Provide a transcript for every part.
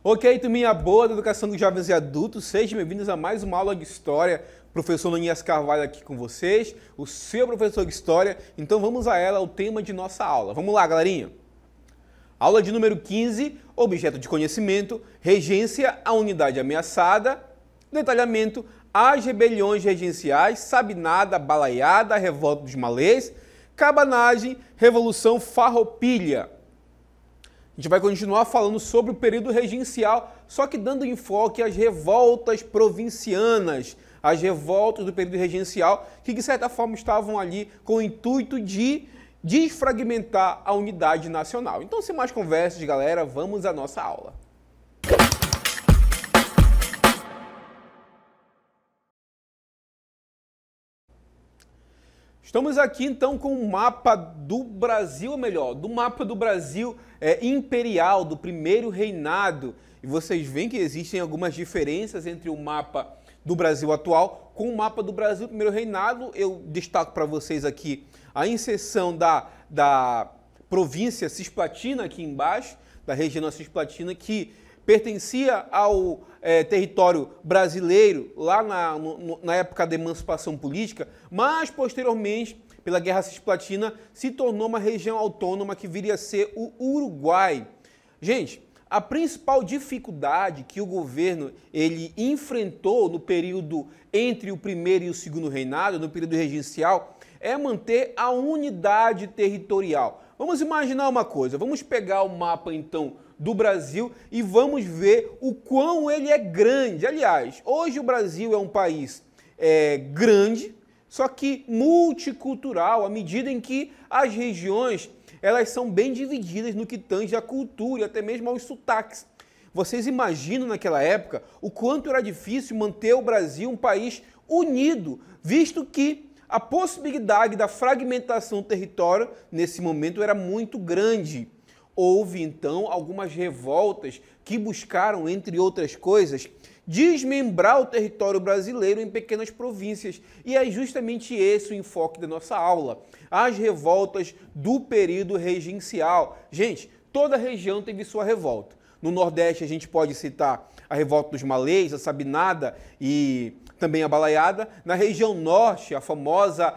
Ok, turminha boa da Educação dos Jovens e Adultos, sejam bem-vindos a mais uma aula de História. Professor Nonias Carvalho aqui com vocês, o seu professor de História. Então vamos a ela, o tema de nossa aula. Vamos lá, galerinha. Aula de número 15, objeto de conhecimento, regência, a unidade ameaçada, detalhamento, as rebeliões regenciais, Sabinada, Balaiada, revolta dos malês, cabanagem, revolução farroupilha. A gente vai continuar falando sobre o período regencial, só que dando enfoque às revoltas provincianas, as revoltas do período regencial, que de certa forma estavam ali com o intuito de desfragmentar a unidade nacional. Então, sem mais conversas, galera, vamos à nossa aula. Estamos aqui então com o mapa do Brasil, ou melhor, do mapa do Brasil imperial, do primeiro reinado. E vocês veem que existem algumas diferenças entre o mapa do Brasil atual com o mapa do Brasil primeiro reinado. Eu destaco para vocês aqui a inserção da província Cisplatina aqui embaixo, da região Cisplatina, que pertencia ao território brasileiro lá na época da emancipação política, mas posteriormente, pela Guerra Cisplatina, se tornou uma região autônoma que viria a ser o Uruguai. Gente, a principal dificuldade que o governo ele enfrentou no período entre o primeiro e o segundo reinado, no período regencial, é manter a unidade territorial. Vamos imaginar uma coisa, vamos pegar o mapa então do Brasil e vamos ver o quão ele é grande. Aliás, hoje o Brasil é um país grande, só que multicultural, à medida em que as regiões elas são bem divididas no que tange à cultura e até mesmo aos sotaques. Vocês imaginam naquela época o quanto era difícil manter o Brasil um país unido, visto que a possibilidade da fragmentação do território nesse momento era muito grande. Houve, então, algumas revoltas que buscaram, entre outras coisas, desmembrar o território brasileiro em pequenas províncias. E é justamente esse o enfoque da nossa aula. As revoltas do período regencial. Gente, toda região teve sua revolta. No Nordeste a gente pode citar a revolta dos malês, a Sabinada e também a Balaiada. Na região Norte, a famosa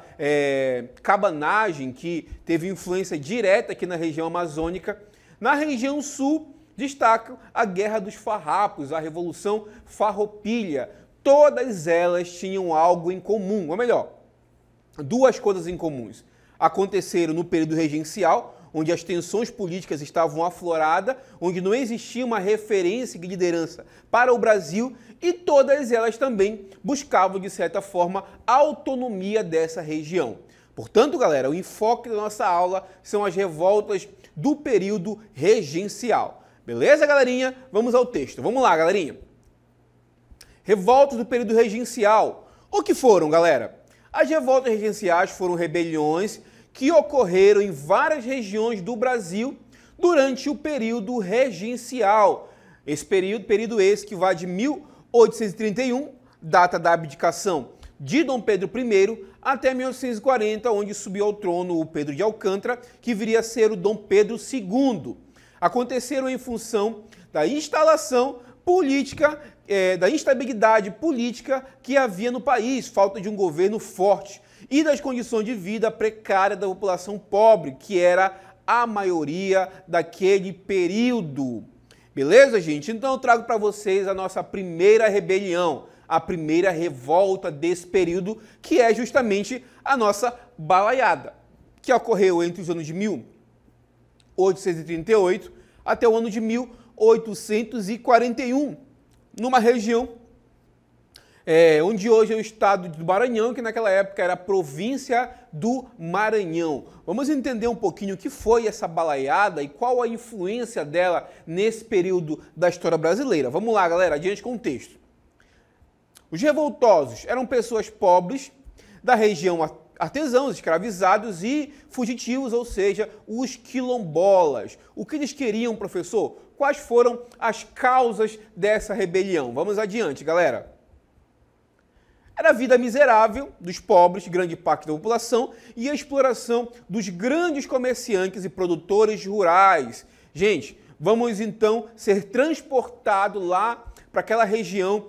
cabanagem, que teve influência direta aqui na região amazônica. Na região Sul, destacam a Guerra dos Farrapos, a Revolução Farroupilha. Todas elas tinham algo em comum, ou melhor, duas coisas em comuns. Aconteceram no período regencial, onde as tensões políticas estavam afloradas, onde não existia uma referência de liderança para o Brasil, e todas elas também buscavam, de certa forma, a autonomia dessa região. Portanto, galera, o enfoque da nossa aula são as revoltas do período regencial. Beleza, galerinha? Vamos ao texto. Vamos lá, galerinha. Revoltas do período regencial. O que foram, galera? As revoltas regenciais foram rebeliões que ocorreram em várias regiões do Brasil durante o período regencial. Esse período esse que vai de 1831, data da abdicação de Dom Pedro I, até 1940, onde subiu ao trono o Pedro de Alcântara, que viria a ser o Dom Pedro II. Aconteceram em função da instalação política, da instabilidade política que havia no país, falta de um governo forte e das condições de vida precárias da população pobre, que era a maioria daquele período. Beleza, gente? Então eu trago para vocês a nossa primeira rebelião, a primeira revolta desse período, que é justamente a nossa Balaiada, que ocorreu entre os anos de 1838 até o ano de 1841, numa região onde hoje é o estado do Maranhão, que naquela época era a província do Maranhão. Vamos entender um pouquinho o que foi essa Balaiada e qual a influência dela nesse período da história brasileira. Vamos lá, galera, adiante com o texto. Os revoltosos eram pessoas pobres da região, artesãos, escravizados e fugitivos, ou seja, os quilombolas. O que eles queriam, professor? Quais foram as causas dessa rebelião? Vamos adiante, galera. Era a vida miserável dos pobres, grande parte da população, e a exploração dos grandes comerciantes e produtores rurais. Gente, vamos então ser transportados lá para aquela região,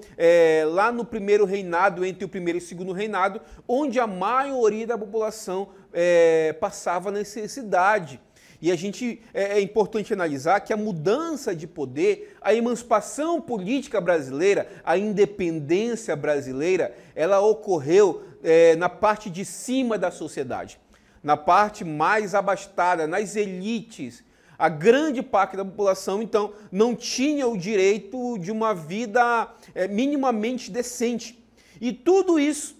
lá no primeiro reinado, entre o primeiro e o segundo reinado, onde a maioria da população passava necessidade. E é importante analisar que a mudança de poder, a emancipação política brasileira, a independência brasileira, ela ocorreu na parte de cima da sociedade, na parte mais abastada, nas elites. A grande parte da população, então, não tinha o direito de uma vida minimamente decente. E tudo isso,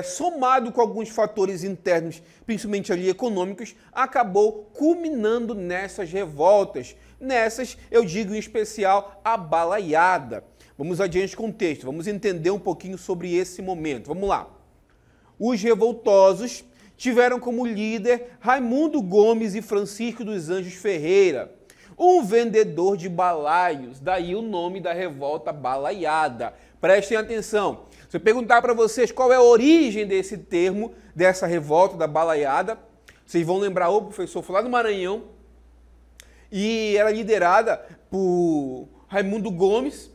somado com alguns fatores internos, principalmente ali econômicos, acabou culminando nessas revoltas. Nessas, eu digo em especial, a balaiada. Vamos adiante com o texto, vamos entender um pouquinho sobre esse momento. Vamos lá. Os revoltosos tiveram como líder Raimundo Gomes e Francisco dos Anjos Ferreira, um vendedor de balaios, daí o nome da revolta balaiada. Prestem atenção, se eu perguntar para vocês qual é a origem desse termo, dessa revolta da balaiada, vocês vão lembrar, o professor foi lá no Maranhão e era liderada por Raimundo Gomes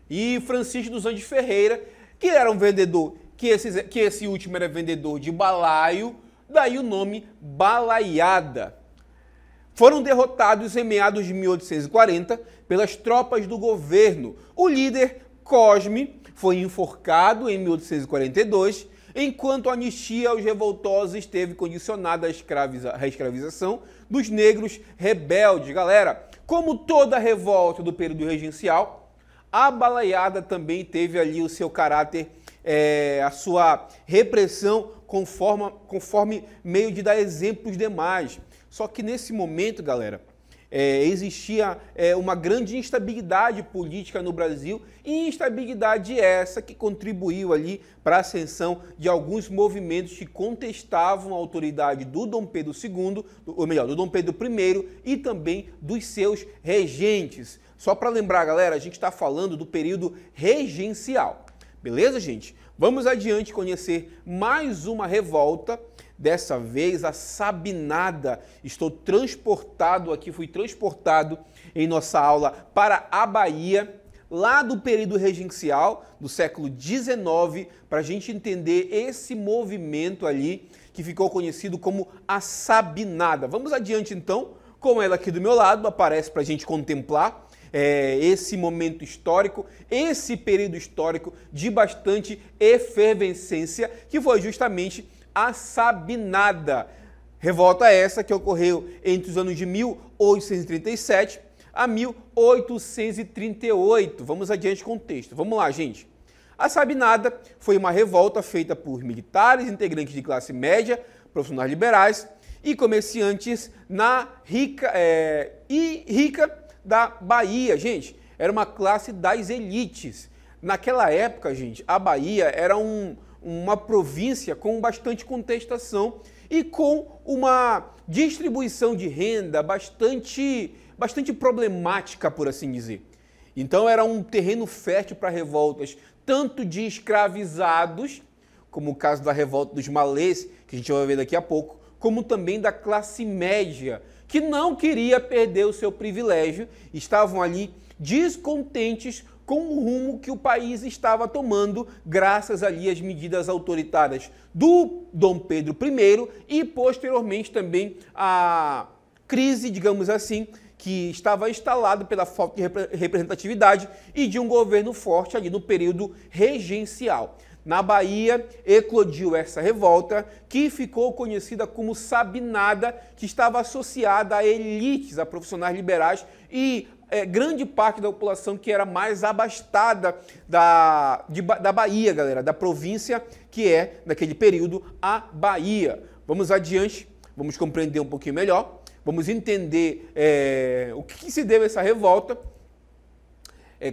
e Francisco dos Anjos Ferreira, que era um vendedor, que esse último era vendedor de balaio, daí o nome balaiada. Foram derrotados em meados de 1840 pelas tropas do governo. O líder, Cosme, foi enforcado em 1842, enquanto a anistia aos revoltosos esteve condicionada à reescravização dos negros rebeldes. Galera, como toda revolta do período regencial, a balaiada também teve ali o seu caráter, a sua repressão conforme meio de dar exemplos demais. Só que nesse momento, galera, existia uma grande instabilidade política no Brasil, e instabilidade essa que contribuiu ali para a ascensão de alguns movimentos que contestavam a autoridade do Dom Pedro II, ou melhor, do Dom Pedro I e também dos seus regentes. Só para lembrar, galera, a gente está falando do período regencial. Beleza, gente? Vamos adiante conhecer mais uma revolta, dessa vez a Sabinada. Fui transportado em nossa aula para a Bahia, lá do período regencial, do século XIX, para a gente entender esse movimento ali, que ficou conhecido como a Sabinada. Vamos adiante então, com ela aqui do meu lado, aparece para a gente contemplar esse momento histórico, esse período histórico de bastante efervescência, que foi justamente a Sabinada. Revolta essa que ocorreu entre os anos de 1837 a 1838. Vamos adiante com o texto. Vamos lá, gente. A Sabinada foi uma revolta feita por militares, integrantes de classe média, profissionais liberais e comerciantes rica da Bahia. Gente, era uma classe das elites. Naquela época, gente, a Bahia era uma província com bastante contestação e com uma distribuição de renda bastante problemática, por assim dizer. Então era um terreno fértil para revoltas, tanto de escravizados, como o caso da revolta dos malês, que a gente vai ver daqui a pouco, como também da classe média, que não queria perder o seu privilégio, estavam ali descontentes com o rumo que o país estava tomando, graças ali às medidas autoritárias do Dom Pedro I e posteriormente também a crise, digamos assim, que estava instalada pela falta de representatividade e de um governo forte ali no período regencial. Na Bahia, eclodiu essa revolta, que ficou conhecida como Sabinada, que estava associada a elites, a profissionais liberais e grande parte da população que era mais abastada da Bahia, galera, da província que é, naquele período, a Bahia. Vamos adiante, vamos compreender um pouquinho melhor, vamos entender o que se deu a essa revolta,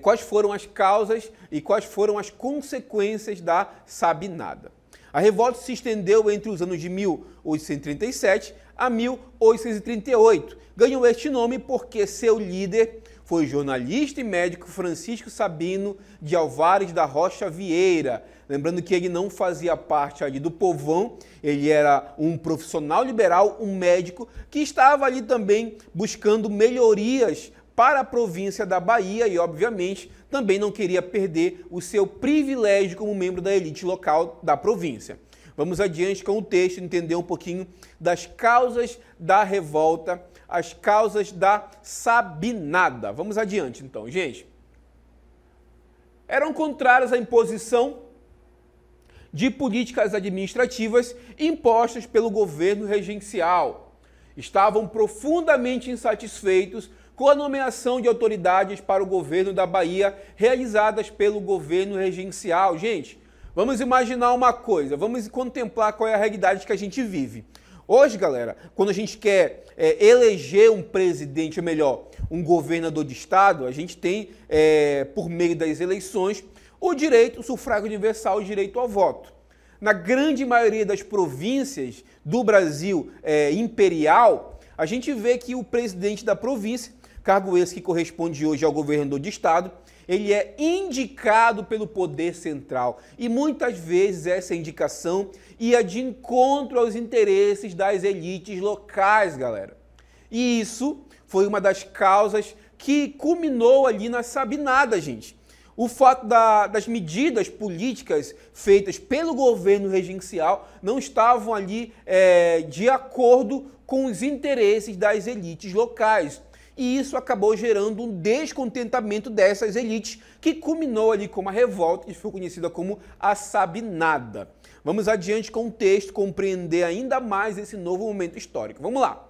quais foram as causas e quais foram as consequências da Sabinada. A revolta se estendeu entre os anos de 1837 a 1838. Ganhou este nome porque seu líder foi o jornalista e médico Francisco Sabino de Álvares da Rocha Vieira. Lembrando que ele não fazia parte ali do povão, ele era um profissional liberal, um médico, que estava ali também buscando melhorias para a província da Bahia e, obviamente, também não queria perder o seu privilégio como membro da elite local da província. Vamos adiante com o texto, entender um pouquinho das causas da revolta, as causas da Sabinada. Vamos adiante, então, gente. Eram contrárias à imposição de políticas administrativas impostas pelo governo regencial. Estavam profundamente insatisfeitos com a nomeação de autoridades para o governo da Bahia realizadas pelo governo regencial. Gente, vamos imaginar uma coisa, vamos contemplar qual é a realidade que a gente vive. Hoje, galera, quando a gente quer eleger um presidente, ou melhor, um governador de estado, a gente tem, por meio das eleições, o direito, o sufrágio universal, o direito ao voto. Na grande maioria das províncias do Brasil imperial, a gente vê que o presidente da província, cargo esse que corresponde hoje ao governador de estado, ele é indicado pelo poder central. E muitas vezes essa indicação ia de encontro aos interesses das elites locais, galera. E isso foi uma das causas que culminou ali na Sabinada, gente. O fato das medidas políticas feitas pelo governo regencial não estavam ali de acordo com os interesses das elites locais. E isso acabou gerando um descontentamento dessas elites, que culminou ali com uma revolta que foi conhecida como a Sabinada. Vamos adiante com o texto, compreender ainda mais esse novo momento histórico. Vamos lá.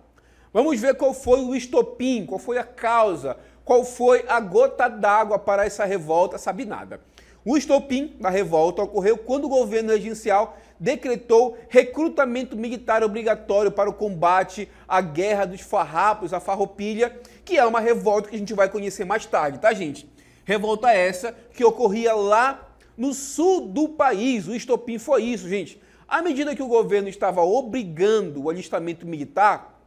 Vamos ver qual foi o estopim, qual foi a causa, qual foi a gota d'água para essa revolta Sabinada. O estopim da revolta ocorreu quando o governo regencial decretou recrutamento militar obrigatório para o combate à Guerra dos Farrapos, a Farroupilha, que é uma revolta que a gente vai conhecer mais tarde, tá, gente? Revolta essa que ocorria lá no sul do país. O estopim foi isso, gente. À medida que o governo estava obrigando o alistamento militar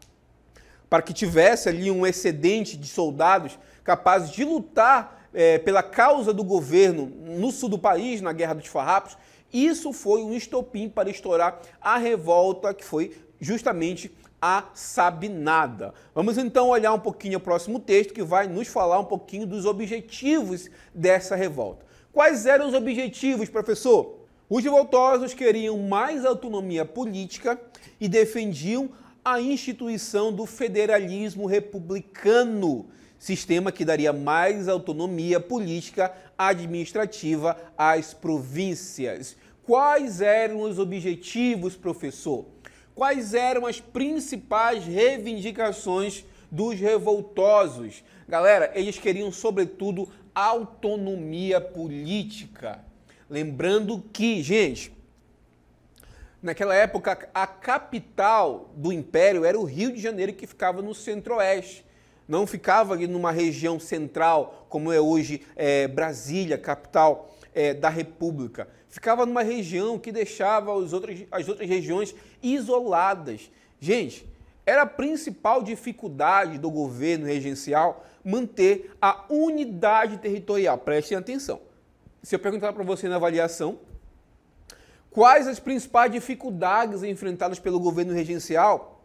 para que tivesse ali um excedente de soldados capazes de lutar pela causa do governo no sul do país, na Guerra dos Farrapos, isso foi um estopim para estourar a revolta, que foi justamente a Sabinada. Vamos então olhar um pouquinho o próximo texto, que vai nos falar um pouquinho dos objetivos dessa revolta. Quais eram os objetivos, professor? Os revoltosos queriam mais autonomia política e defendiam a instituição do federalismo republicano, sistema que daria mais autonomia política administrativa às províncias. Quais eram os objetivos, professor? Quais eram as principais reivindicações dos revoltosos? Galera, eles queriam, sobretudo, autonomia política. Lembrando que, gente, naquela época, a capital do Império era o Rio de Janeiro, que ficava no centro-oeste. Não ficava ali numa região central, como é hoje Brasília, capital da República. Ficava numa região que deixava as outras regiões isoladas. Gente, era a principal dificuldade do governo regencial manter a unidade territorial. Prestem atenção. Se eu perguntar para você na avaliação, quais as principais dificuldades enfrentadas pelo governo regencial,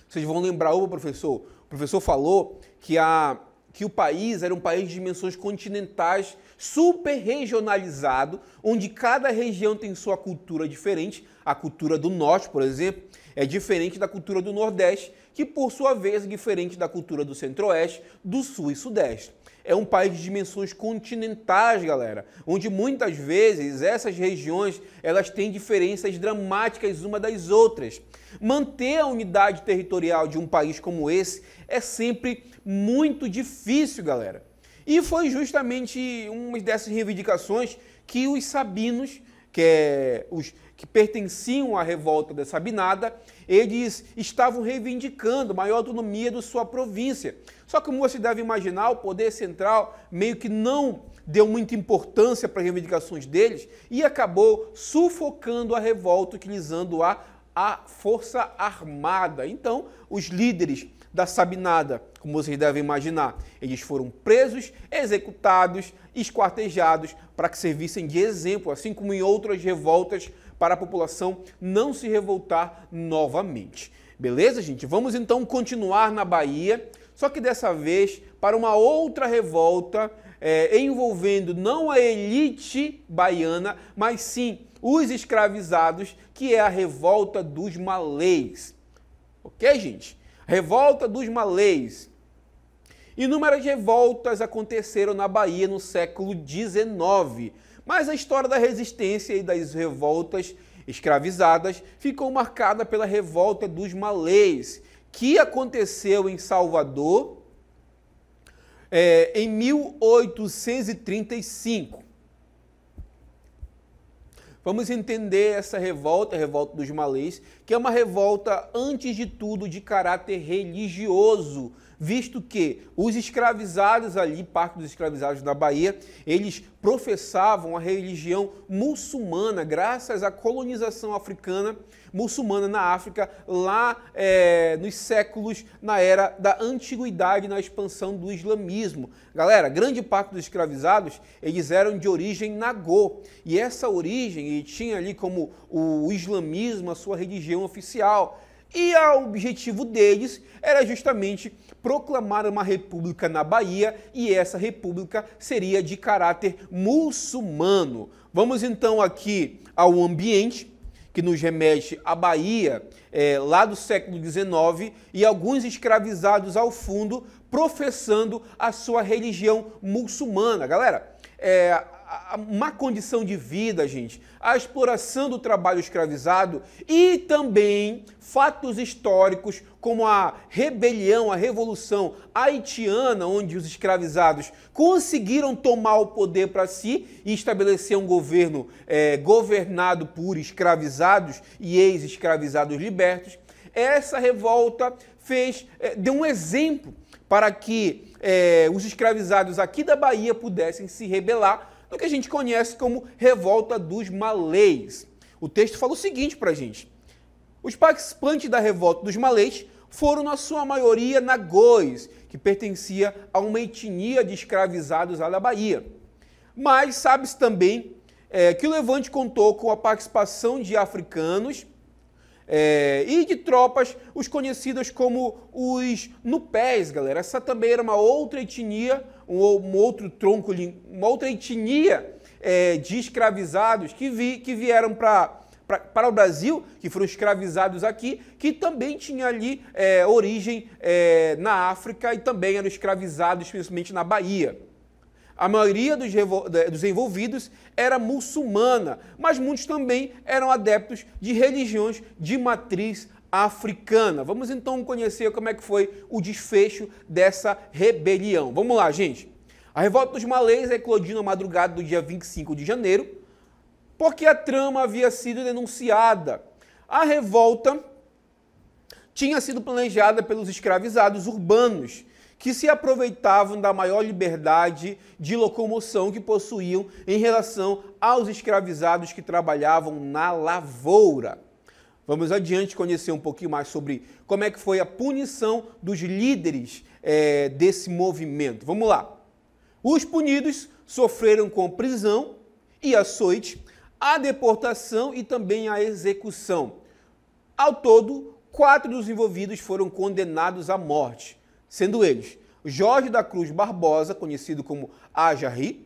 vocês vão lembrar, professor. O professor falou que o país era um país de dimensões continentais, super regionalizado, onde cada região tem sua cultura diferente. A cultura do norte, por exemplo, é diferente da cultura do nordeste, que por sua vez é diferente da cultura do centro-oeste, do sul e sudeste. É um país de dimensões continentais, galera, onde muitas vezes essas regiões elas têm diferenças dramáticas uma das outras. Manter a unidade territorial de um país como esse é sempre muito difícil, galera. E foi justamente uma dessas reivindicações que os sabinos, que pertenciam à revolta da Sabinada, eles estavam reivindicando maior autonomia da sua província. Só que, como você deve imaginar, o poder central meio que não deu muita importância para as reivindicações deles e acabou sufocando a revolta, utilizando a força armada. Então, os líderes da Sabinada, como vocês devem imaginar. Eles foram presos, executados, esquartejados para que servissem de exemplo, assim como em outras revoltas, para a população não se revoltar novamente. Beleza, gente? Vamos então continuar na Bahia, só que dessa vez para uma outra revolta envolvendo não a elite baiana, mas sim os escravizados, que é a revolta dos malês. Ok, gente? Revolta dos malês. Inúmeras revoltas aconteceram na Bahia no século XIX, mas a história da resistência e das revoltas escravizadas ficou marcada pela revolta dos malês, que aconteceu em Salvador em 1835. Vamos entender essa revolta, a revolta dos malês, que é uma revolta, antes de tudo, de caráter religioso, visto que os escravizados ali, parte dos escravizados da Bahia, eles professavam a religião muçulmana, graças à colonização africana, muçulmana na África, lá nos séculos, na era da antiguidade, na expansão do islamismo. Galera, grande parte dos escravizados, eles eram de origem nagô, e essa origem, ele tinha ali como o islamismo a sua religião oficial, e o objetivo deles era justamente proclamar uma república na Bahia, e essa república seria de caráter muçulmano. Vamos então aqui ao ambiente que nos remete à Bahia, lá do século XIX, e alguns escravizados ao fundo professando a sua religião muçulmana. Galera, a má condição de vida, gente, a exploração do trabalho escravizado e também fatos históricos como a rebelião, a revolução haitiana, onde os escravizados conseguiram tomar o poder para si e estabelecer um governo governado por escravizados e ex-escravizados libertos. Essa revolta deu um exemplo para que os escravizados aqui da Bahia pudessem se rebelar no que a gente conhece como revolta dos malês. O texto fala o seguinte para a gente: os participantes da revolta dos malês foram, na sua maioria, nagôs, que pertencia a uma etnia de escravizados lá da Bahia. Mas sabe-se também que o levante contou com a participação de africanos e de tropas, os conhecidas como os nupés, galera. Essa também era uma outra etnia, um outro tronco, uma outra etnia de escravizados que vieram para o Brasil, que foram escravizados aqui, que também tinha ali origem na África e também eram escravizados, principalmente na Bahia. A maioria dos envolvidos era muçulmana, mas muitos também eram adeptos de religiões de matriz africana. Vamos então conhecer como é que foi o desfecho dessa rebelião. Vamos lá, gente. A revolta dos malês eclodiu na madrugada do dia 25 de janeiro, porque a trama havia sido denunciada. A revolta tinha sido planejada pelos escravizados urbanos, que se aproveitavam da maior liberdade de locomoção que possuíam em relação aos escravizados que trabalhavam na lavoura. Vamos adiante conhecer um pouquinho mais sobre como é que foi a punição dos líderes desse movimento. Vamos lá. Os punidos sofreram com prisão e açoite, a deportação e também a execução. Ao todo, 4 dos envolvidos foram condenados à morte, sendo eles Jorge da Cruz Barbosa, conhecido como Ajarri,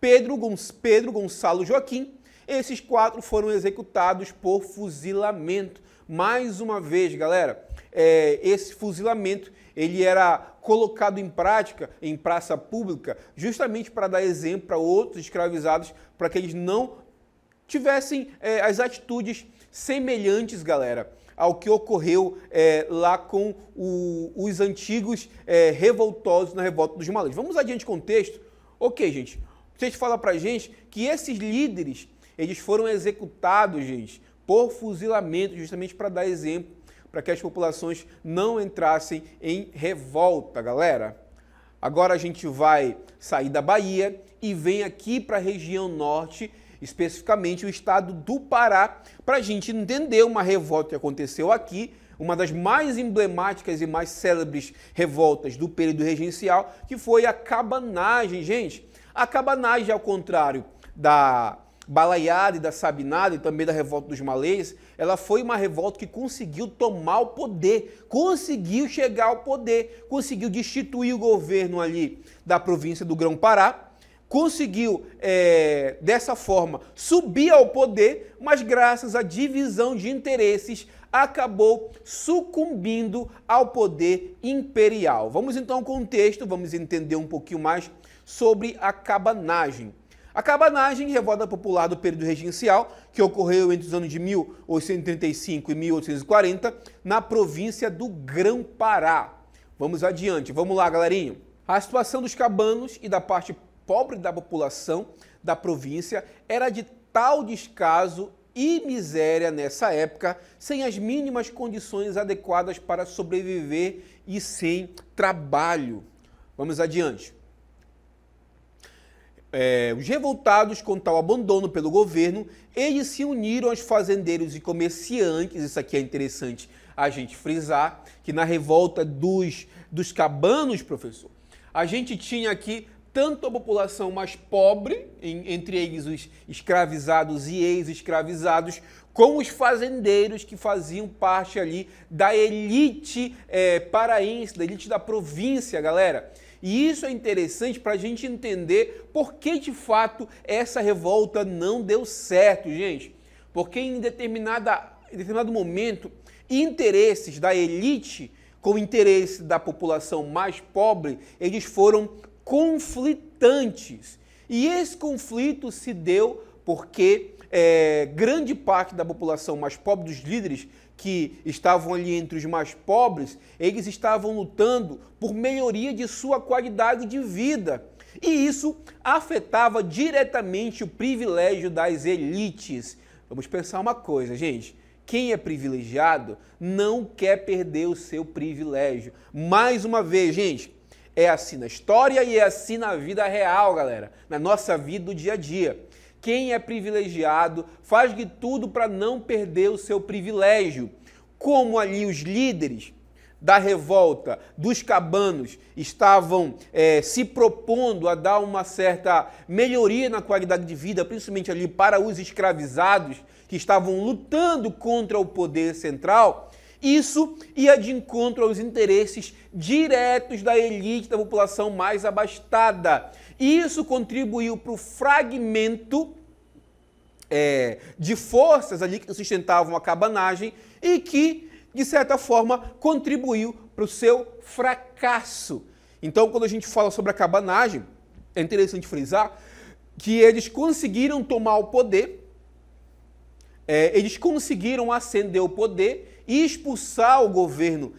Pedro Gonçalo Joaquim. Esses 4 foram executados por fuzilamento. Mais uma vez, galera, esse fuzilamento ele era colocado em prática em praça pública justamente para dar exemplo para outros escravizados, para que eles não tivessem as atitudes semelhantes, galera, ao que ocorreu lá com os antigos revoltosos na revolta dos malês. Vamos adiante com o texto. Ok, gente. O texto fala pra gente que esses líderes, eles foram executados, gente, por fuzilamento, justamente para dar exemplo, para que as populações não entrassem em revolta, galera. Agora a gente vai sair da Bahia e vem aqui para a região norte, especificamente o estado do Pará, para a gente entender uma revolta que aconteceu aqui, uma das mais emblemáticas e mais célebres revoltas do período regencial, que foi a cabanagem, gente. A cabanagem, ao contrário da Balaiada e da Sabinada e também da revolta dos malês, ela foi uma revolta que conseguiu tomar o poder, conseguiu chegar ao poder, conseguiu destituir o governo ali da província do Grão-Pará, conseguiu, dessa forma, subir ao poder, mas graças à divisão de interesses, acabou sucumbindo ao poder imperial. Vamos então ao contexto, vamos entender um pouquinho mais sobre a cabanagem. A cabanagem, revolta popular do período regencial, que ocorreu entre os anos de 1835 e 1840, na província do Grão-Pará. Vamos adiante, vamos lá, galerinha. A situação dos cabanos e da parte pobre da população da província era de tal descaso e miséria nessa época, sem as mínimas condições adequadas para sobreviver e sem trabalho. Vamos adiante. Os revoltados com tal abandono pelo governo, eles se uniram aos fazendeiros e comerciantes. Isso aqui é interessante a gente frisar, que na revolta dos cabanos, professor, a gente tinha aqui tanto a população mais pobre, entre eles os escravizados e ex-escravizados, como os fazendeiros que faziam parte ali da elite paraense, da elite da província, galera. E isso é interessante para a gente entender por que, de fato, essa revolta não deu certo, gente. Porque em determinado momento, interesses da elite com o interesse da população mais pobre, eles foram conflitantes. E esse conflito se deu porque grande parte da população mais pobre, dos líderes que estavam ali entre os mais pobres, eles estavam lutando por melhoria de sua qualidade de vida. E isso afetava diretamente o privilégio das elites. Vamos pensar uma coisa, gente. Quem é privilegiado não quer perder o seu privilégio. Mais uma vez, gente, é assim na história e é assim na vida real, galera. Na nossa vida do dia a dia. Quem é privilegiado faz de tudo para não perder o seu privilégio. Como ali os líderes da revolta dos cabanos estavam se propondo a dar uma certa melhoria na qualidade de vida, principalmente ali para os escravizados que estavam lutando contra o poder central, isso ia de encontro aos interesses diretos da elite da população mais abastada. Isso contribuiu para o fragmento de forças ali que sustentavam a cabanagem e que, de certa forma, contribuiu para o seu fracasso. Então, quando a gente fala sobre a cabanagem, é interessante frisar que eles conseguiram tomar o poder, eles conseguiram ascender o poder e expulsar o governo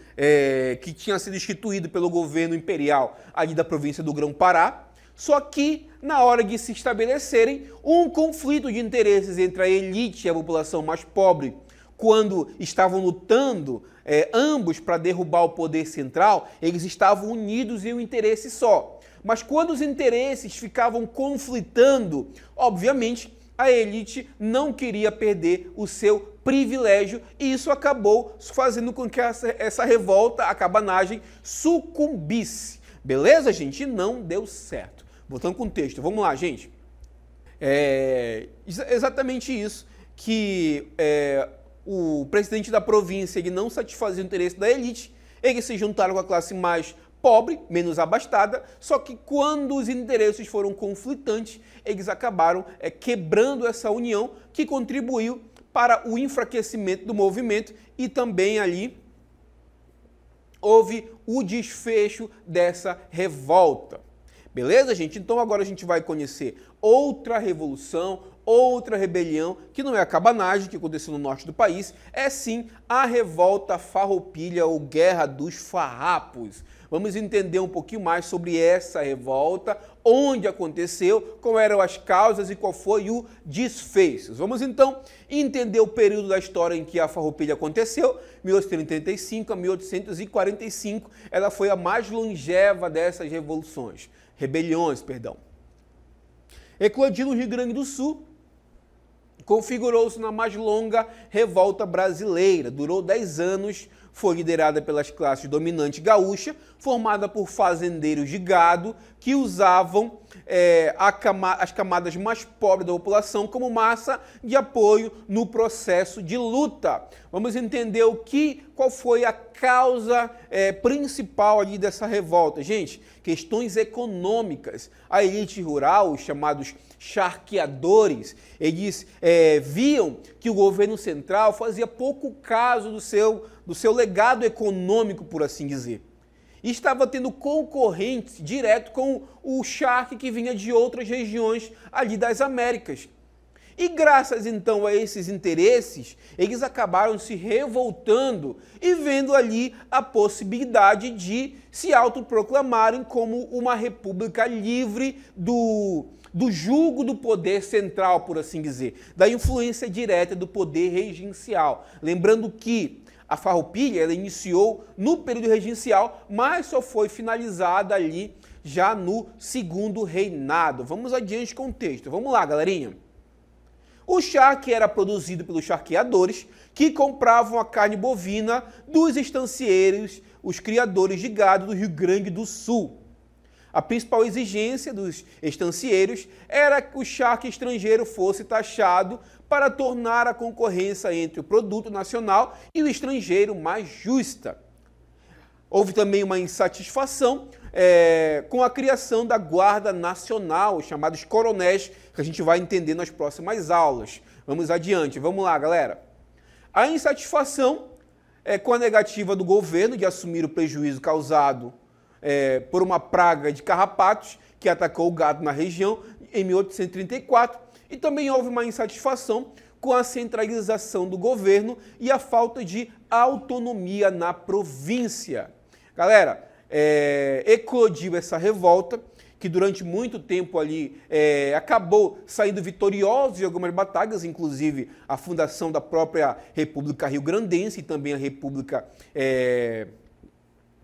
que tinha sido instituído pelo governo imperial ali da província do Grão-Pará. Só que, na hora de se estabelecerem, um conflito de interesses entre a elite e a população mais pobre, quando estavam lutando ambos para derrubar o poder central, eles estavam unidos em um interesse só. Mas quando os interesses ficavam conflitando, obviamente, a elite não queria perder o seu privilégio e isso acabou fazendo com que essa revolta, a cabanagem, sucumbisse. Beleza, gente? Não deu certo. Voltando com o texto. Vamos lá, gente. Exatamente isso que o presidente da província ele não satisfazia o interesse da elite, eles se juntaram com a classe mais pobre, menos abastada, só que quando os interesses foram conflitantes, eles acabaram quebrando essa união que contribuiu para o enfraquecimento do movimento e também ali houve o desfecho dessa revolta. Beleza, gente? Então agora a gente vai conhecer outra revolução, outra rebelião, que não é a cabanagem, que aconteceu no norte do país, é sim a revolta farroupilha ou Guerra dos Farrapos. Vamos entender um pouquinho mais sobre essa revolta, onde aconteceu, quais eram as causas e qual foi o desfecho. Vamos então entender o período da história em que a farroupilha aconteceu, 1835 a 1845. Ela foi a mais longeva dessas rebeliões. Eclodiu no Rio Grande do Sul, configurou-se na mais longa revolta brasileira. Durou 10 anos, foi liderada pelas classes dominantes gaúcha, formada por fazendeiros de gado que usavam as camadas mais pobres da população como massa de apoio no processo de luta. Vamos entender qual foi a causa principal ali dessa revolta. Gente, questões econômicas. A elite rural, os chamados charqueadores, eles viam que o governo central fazia pouco caso do seu legado econômico, por assim dizer. E estava tendo concorrente direto com o charque que vinha de outras regiões ali das Américas. E graças então a esses interesses, eles acabaram se revoltando e vendo ali a possibilidade de se autoproclamarem como uma república livre do jugo do poder central, por assim dizer, da influência direta do poder regencial. Lembrando que a Farroupilha ela iniciou no período regencial, mas só foi finalizada ali já no segundo reinado. Vamos adiante com o texto. Vamos lá, galerinha. O charque era produzido pelos charqueadores, que compravam a carne bovina dos estancieiros, os criadores de gado do Rio Grande do Sul. A principal exigência dos estancieiros era que o charque estrangeiro fosse taxado para tornar a concorrência entre o produto nacional e o estrangeiro mais justa. Houve também uma insatisfação com a criação da Guarda Nacional, os chamados coronéis, que a gente vai entender nas próximas aulas. Vamos adiante, vamos lá, galera. A insatisfação com a negativa do governo de assumir o prejuízo causado por uma praga de carrapatos que atacou o gado na região em 1834, e também houve uma insatisfação com a centralização do governo e a falta de autonomia na província. Galera, eclodiu essa revolta, que durante muito tempo ali acabou saindo vitoriosa em algumas batalhas, inclusive a fundação da própria República Rio-Grandense e também a República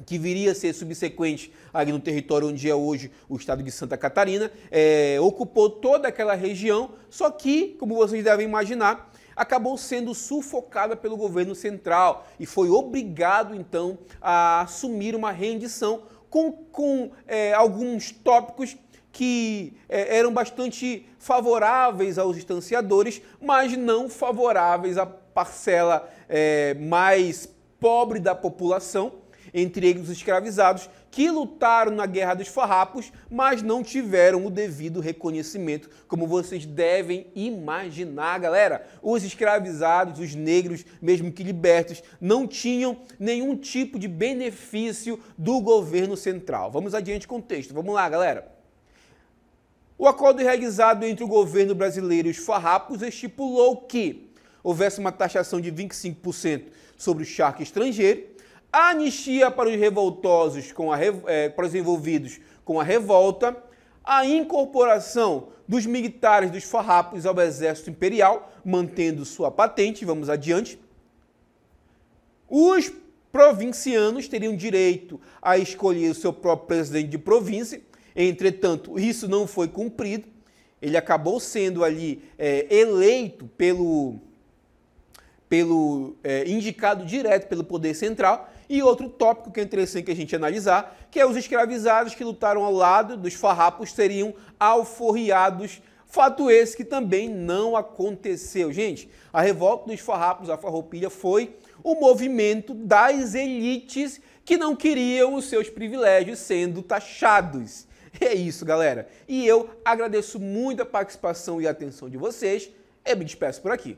que viria a ser subsequente ali no território onde é hoje o estado de Santa Catarina, ocupou toda aquela região, só que, como vocês devem imaginar, acabou sendo sufocada pelo governo central e foi obrigado, então, a assumir uma rendição com alguns tópicos que eram bastante favoráveis aos estanciadores, mas não favoráveis à parcela mais pobre da população, entre eles os escravizados, que lutaram na Guerra dos Farrapos, mas não tiveram o devido reconhecimento, como vocês devem imaginar, galera. Os escravizados, os negros, mesmo que libertos, não tinham nenhum tipo de benefício do governo central. Vamos adiante com o texto. Vamos lá, galera. O acordo realizado entre o governo brasileiro e os farrapos estipulou que houvesse uma taxação de 25% sobre o charque estrangeiro, a anistia para os revoltosos, para os envolvidos com a revolta, a incorporação dos militares dos farrapos ao exército imperial, mantendo sua patente, vamos adiante. Os provincianos teriam direito a escolher o seu próprio presidente de província, entretanto, isso não foi cumprido, ele acabou sendo ali eleito indicado direto pelo poder central. E outro tópico que é interessante que a gente analisar, que é os escravizados que lutaram ao lado dos farrapos seriam alforriados, fato esse que também não aconteceu. Gente, a revolta dos farrapos, a Farroupilha, foi o movimento das elites que não queriam os seus privilégios sendo taxados. É isso, galera. E eu agradeço muito a participação e a atenção de vocês. Eu me despeço por aqui.